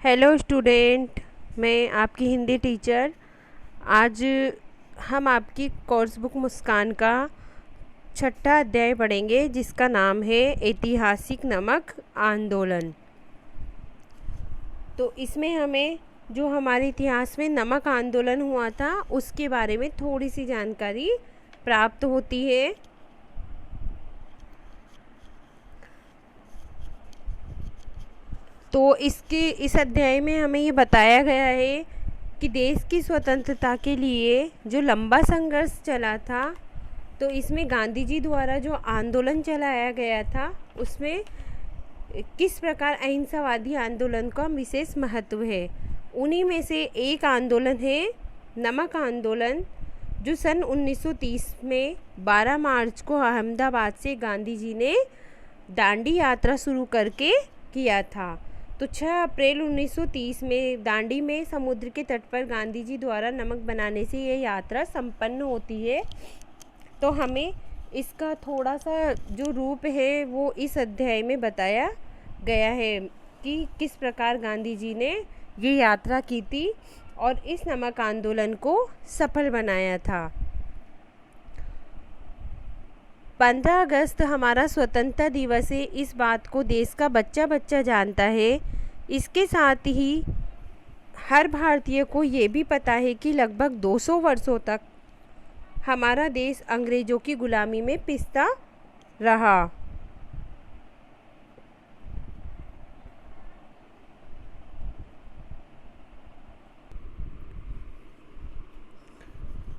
Hello student, मैं आपकी Hindi teacher. आज हम आपकी कोर्स बुक मुस्कान का छठा अध्याय पढ़ेंगे, जिसका नाम है ऐतिहासिक नमक आंदोलन। तो इसमें हमें जो हमारे इतिहास में नमक आंदोलन हुआ था उसके बारे में थोड़ी सी जानकारी प्राप्त होती है। तो इस अध्याय में हमें ये बताया गया है कि देश की स्वतंत्रता के लिए जो लंबा संघर्ष चला था, तो इसमें गांधी जी द्वारा जो आंदोलन चलाया गया था उसमें किस प्रकार अहिंसावादी आंदोलन का विशेष महत्व है। उन्हीं में से एक आंदोलन है नमक आंदोलन, जो सन 1930 में 12 मार्च को अहमदाबाद से गांधी जी ने दांडी यात्रा शुरू करके किया था। तो 6 अप्रैल 1930 में दांडी में समुद्र के तट पर गांधी जी द्वारा नमक बनाने से ये यात्रा संपन्न होती है। तो हमें इसका थोड़ा सा जो रूप है वो इस अध्याय में बताया गया है कि किस प्रकार गांधी जी ने ये यात्रा की थी और इस नमक आंदोलन को सफल बनाया था। 15 अगस्त हमारा स्वतंत्रता दिवस है। इस बात को देश का बच्चा बच्चा जानता है। इसके साथ ही हर भारतीय को ये भी पता है कि लगभग 200 वर्षों तक हमारा देश अंग्रेज़ों की गुलामी में पिसता रहा।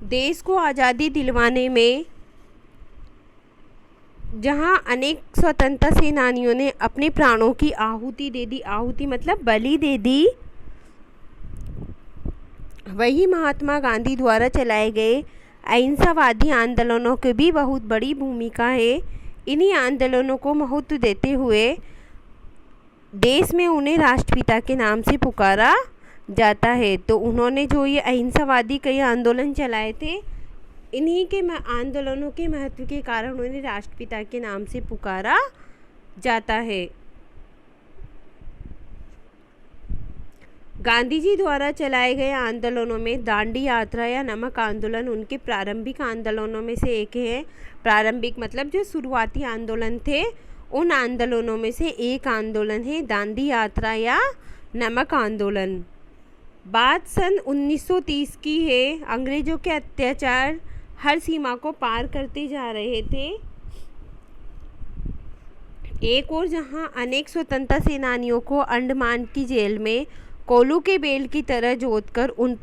देश को आज़ादी दिलवाने में जहाँ अनेक स्वतंत्रता सेनानियों ने अपने प्राणों की आहुति दे दी, आहुति मतलब बलि दे दी, वही महात्मा गांधी द्वारा चलाए गए अहिंसावादी आंदोलनों की भी बहुत बड़ी भूमिका है। इन्हीं आंदोलनों को महत्व देते हुए देश में उन्हें राष्ट्रपिता के नाम से पुकारा जाता है। तो उन्होंने जो ये अहिंसावादी कई आंदोलन चलाए थे, इन्हीं के आंदोलनों के महत्व के कारण उन्हें राष्ट्रपिता के नाम से पुकारा जाता है। गांधी जी द्वारा चलाए गए आंदोलनों में दांडी यात्रा या नमक आंदोलन उनके प्रारंभिक आंदोलनों में से एक है। प्रारंभिक मतलब जो शुरुआती आंदोलन थे, उन आंदोलनों में से एक आंदोलन है दांडी यात्रा या नमक आंदोलन। बात सन 1930 की है। अंग्रेज़ों के अत्याचार हर सीमा को पार करते जा रहे थे। एक और जहां अनेक स्वतंत्रता सेनानियों को अंडमान की जेल में कोलू के बेल की तरह जोतकर उन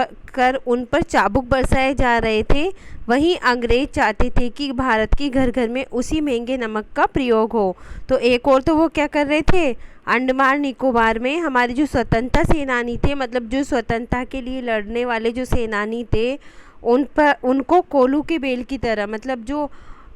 पर उन पर चाबुक बरसाए जा रहे थे, वहीं अंग्रेज चाहते थे कि भारत के घर घर में उसी महंगे नमक का प्रयोग हो। तो एक और तो वो क्या कर रहे थे, अंडमान निकोबार में हमारे जो स्वतंत्रता सेनानी थे, मतलब जो स्वतंत्रता के लिए लड़ने वाले जो सेनानी थे, उनको कोलू के बेल की तरह, मतलब जो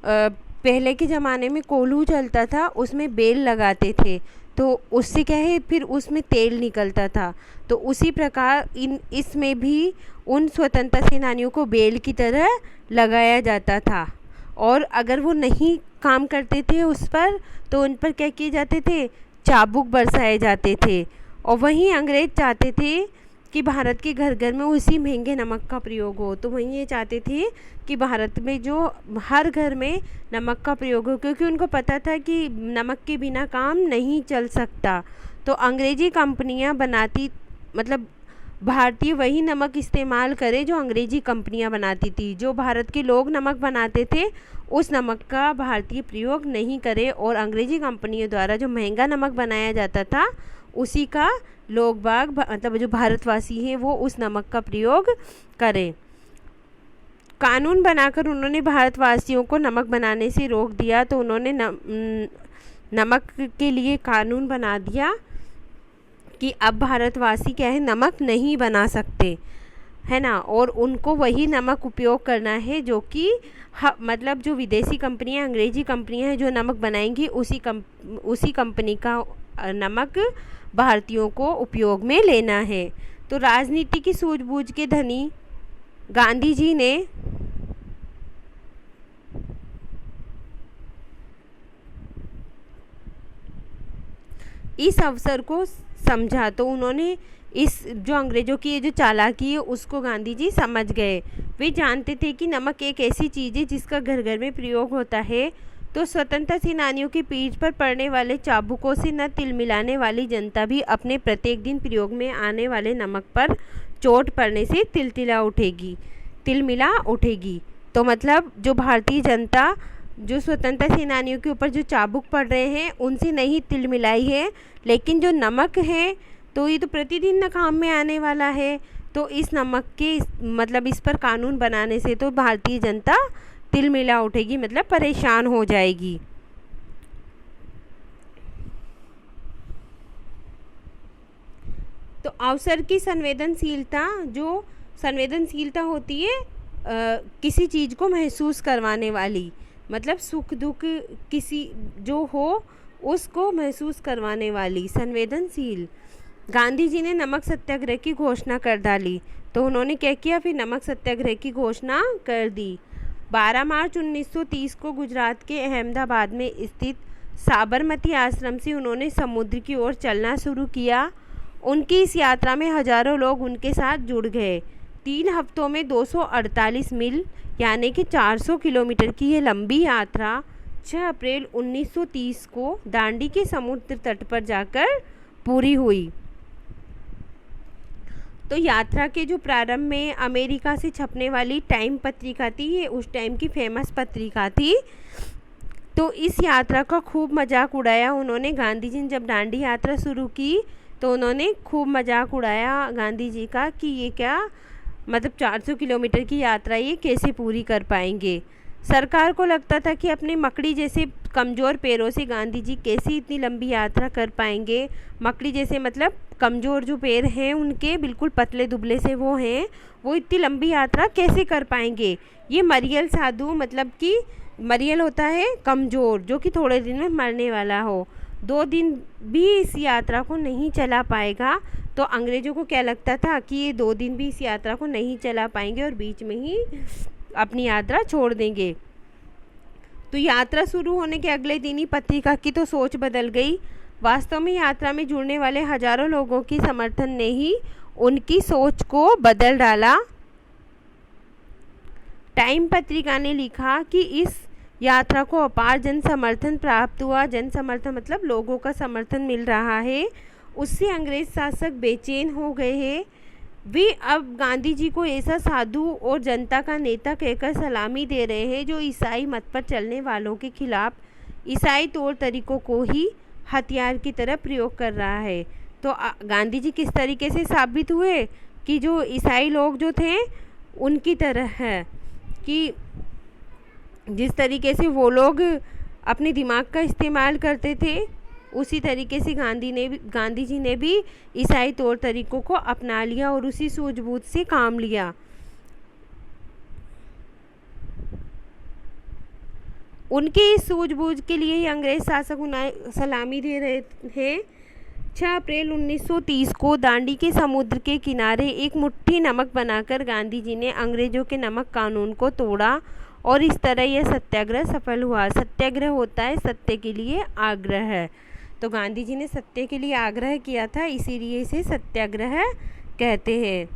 पहले के ज़माने में कोल्हू चलता था उसमें बेल लगाते थे, तो उससे क्या है फिर उसमें तेल निकलता था। तो उसी प्रकार इसमें भी उन स्वतंत्रता सेनानियों को बेल की तरह लगाया जाता था, और अगर वो नहीं काम करते थे उस पर तो उन पर क्या किए जाते थे, चाबुक बरसाए जाते थे। और वहीं अंग्रेज चाहते थे कि भारत के घर घर में उसी महंगे नमक का प्रयोग हो। तो वहीं ये चाहते थे कि भारत में जो हर घर में नमक का प्रयोग हो, क्योंकि उनको पता था कि नमक के बिना काम नहीं चल सकता। तो अंग्रेजी कंपनियां बनाती, मतलब भारतीय वही नमक इस्तेमाल करे जो अंग्रेजी कंपनियां बनाती थी। जो भारत के लोग नमक बनाते थे उस नमक का भारतीय प्रयोग नहीं करे, और अंग्रेजी कंपनियों द्वारा जो महंगा नमक बनाया जाता था उसी का लोग बाग, मतलब जो भारतवासी हैं, वो उस नमक का प्रयोग करें। कानून बनाकर उन्होंने भारतवासियों को नमक बनाने से रोक दिया। तो उन्होंने नमक के लिए कानून बना दिया कि अब भारतवासी क्या है, नमक नहीं बना सकते, है ना, और उनको वही नमक उपयोग करना है जो कि मतलब जो विदेशी कंपनियां, अंग्रेजी कंपनियां हैं जो नमक बनाएंगी, उसी कंपनी का नमक भारतीयों को उपयोग में लेना है। तो राजनीति की सूझबूझ के धनी गांधी जी ने इस अवसर को समझा। तो उन्होंने इस जो अंग्रेज़ों की ये जो चालाकी है उसको गांधी जी समझ गए। वे जानते थे कि नमक एक ऐसी चीज़ है जिसका घर घर में प्रयोग होता है। तो स्वतंत्रता सेनानियों की पीठ पर पड़ने वाले चाबुकों से न तिल मिलाने वाली जनता भी अपने प्रत्येक दिन प्रयोग में आने वाले नमक पर चोट पड़ने से तिलमिला उठेगी। तो मतलब जो भारतीय जनता जो स्वतंत्रता सेनानियों के ऊपर जो चाबुक पड़ रहे हैं उनसे नहीं तिल मिलाई है, लेकिन जो नमक है तो ये तो प्रतिदिन न काम में आने वाला है। तो इस नमक के मतलब इस पर कानून बनाने से तो भारतीय जनता तिलमिला उठेगी, मतलब परेशान हो जाएगी। तो अवसर की संवेदनशीलता होती है किसी चीज़ को महसूस करवाने वाली, मतलब सुख दुख किसी जो हो उसको महसूस करवाने वाली, संवेदनशील। गांधी जी ने नमक सत्याग्रह की घोषणा कर डाली। तो उन्होंने क्या किया, फिर नमक सत्याग्रह की घोषणा कर दी। 12 मार्च 1930 को गुजरात के अहमदाबाद में स्थित साबरमती आश्रम से उन्होंने समुद्र की ओर चलना शुरू किया। उनकी इस यात्रा में हजारों लोग उनके साथ जुड़ गए। 3 हफ्तों में 248 मील यानी कि 400 किलोमीटर की ये लंबी यात्रा 6 अप्रैल 1930 को दांडी के समुद्र तट पर जाकर पूरी हुई। तो यात्रा के जो प्रारंभ में अमेरिका से छपने वाली टाइम पत्रिका थी, ये उस टाइम की फेमस पत्रिका थी। तो इस यात्रा का खूब मजाक उड़ाया उन्होंने। गांधी जी ने जब दांडी यात्रा शुरू की तो उन्होंने खूब मजाक उड़ाया गांधी जी का कि ये क्या मतलब 400 किलोमीटर की यात्रा ये कैसे पूरी कर पाएंगे। सरकार को लगता था कि अपने मकड़ी जैसे कमज़ोर पैरों से गांधी जी कैसे इतनी लंबी यात्रा कर पाएंगे। मकड़ी जैसे मतलब कमज़ोर जो पैर हैं उनके, बिल्कुल पतले दुबले से वो हैं, वो इतनी लंबी यात्रा कैसे कर पाएंगे। ये मरियल साधु, मतलब कि मरियल होता है कमज़ोर जो कि थोड़े दिन में मरने वाला हो, 2 दिन भी इस यात्रा को नहीं चला पाएगा। तो अंग्रेज़ों को क्या लगता था कि ये 2 दिन भी इस यात्रा को नहीं चला पाएंगे और बीच में ही अपनी यात्रा छोड़ देंगे। तो यात्रा शुरू होने के अगले दिन ही पत्रिका की तो सोच बदल गई। वास्तव में यात्रा में जुड़ने वाले हजारों लोगों की समर्थन ने ही उनकी सोच को बदल डाला। टाइम पत्रिका ने लिखा कि इस यात्रा को अपार जन समर्थन प्राप्त हुआ। जन समर्थन मतलब लोगों का समर्थन मिल रहा है। उससे अंग्रेज शासक बेचैन हो गए हैं। वे अब गांधी जी को ऐसा साधु और जनता का नेता कहकर सलामी दे रहे हैं जो ईसाई मत पर चलने वालों के खिलाफ ईसाई तौर तरीकों को ही हथियार की तरह प्रयोग कर रहा है। तो गांधी जी किस तरीके से साबित हुए कि जो ईसाई लोग जो थे उनकी तरह है कि जिस तरीके से वो लोग अपने दिमाग का इस्तेमाल करते थे उसी तरीके से गांधी जी ने भी ईसाई तौर तरीकों को अपना लिया और उसी सूझबूझ से काम लिया। उनके इस सूझबूझ के लिए ही अंग्रेज शासक उन्हें सलामी दे रहे हैं। 6 अप्रैल 1930 को दांडी के समुद्र के किनारे एक मुट्ठी नमक बनाकर गांधी जी ने अंग्रेजों के नमक कानून को तोड़ा और इस तरह यह सत्याग्रह सफल हुआ। सत्याग्रह होता है सत्य के लिए आग्रह। तो गांधी जी ने सत्य के लिए आग्रह किया था, इसीलिए इसे सत्याग्रह कहते हैं।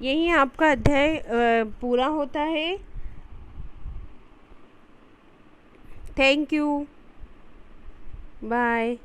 यही आपका अध्याय पूरा होता है। Thank you, bye.